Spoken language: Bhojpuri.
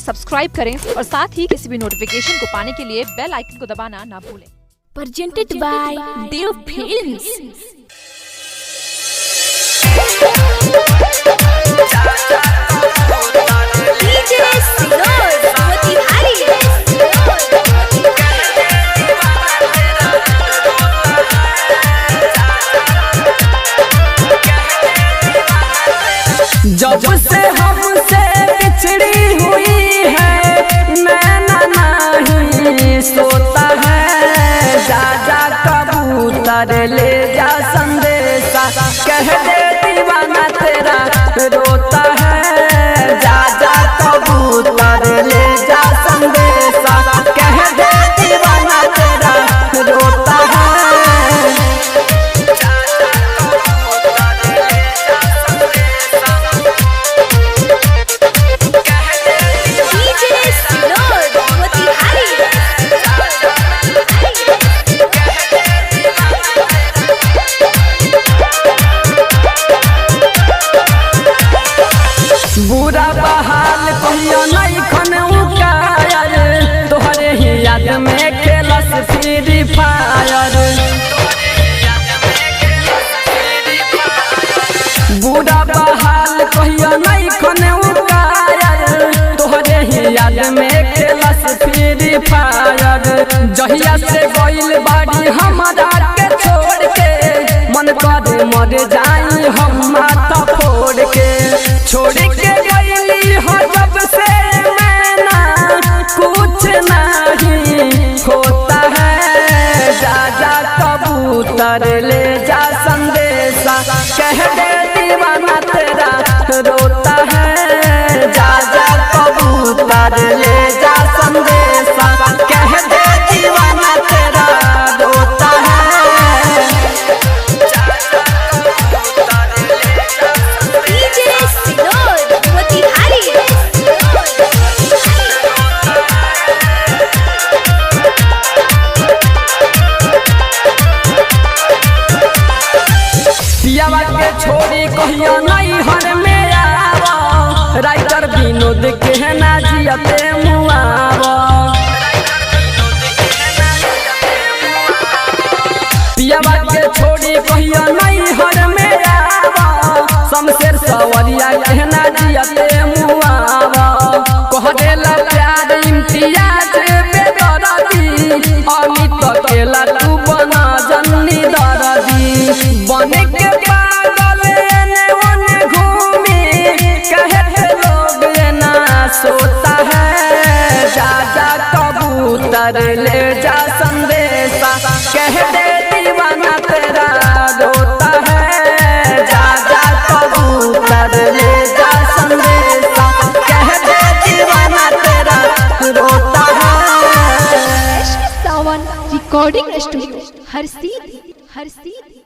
सब्सक्राइब करें और साथ ही किसी भी नोटिफिकेशन को पाने के लिए बेल आइकन को दबाना ना भूलें। Presented by Dev Films। जब से हमसे बिछड़ी हुई है नैना नहीं सोता है। जा जा कबूतर ले जा संदेशा, कह दे दीवाना तेरा रोता है। जा जा कबूतर ले जा संदेशा, कह दे दीवाना तेरा रोता है। बुरा बहाल कहियो नहीं खन उकायर, तोहरे ही याद में खेलस फ्री फायर। बुरा बहाल कहियो नहीं खन उकायर, तोहरे ही याद में खेलस फ्री फायर। जहिया से गइल बाड़ी हमारा के छोड़ के, मन कर मर जाई हम माथा फोड़ के। छोड़ के गइली हो जब से मैना, कुछ नहीं होता है। जा जा कबूतर ले जा संदेशा, कह दे दीवाना तेरा रोता है। जा जा कबूतर ले जा संदेशा, कह दे दीवाना तेरा रोता है। पियावा के छोड़ी कहियो नहीं हर में आवा, राइटर विनोद के ना जियते मुआवा। पियावा के छोड़ी कहियो नहीं हर में आवा, शमशेर सवरिया के ना जियते मुआवा। कह देला प्यार इम्तियाज बेदर्दी, अमित केला तू बना जन्नी दर्दी। बने के पागल एने ओने घूमी, कहे लोग ना सोता है। जा जा कबूतर ले जा संदेशा, कह दे दीवाना तेरा रोता है। जा जा कबूतर ले जा संदेशा, कह दे दीवाना तेरा रोता है। सावन रिकॉर्डिंग स्टूडियो हर सीधी।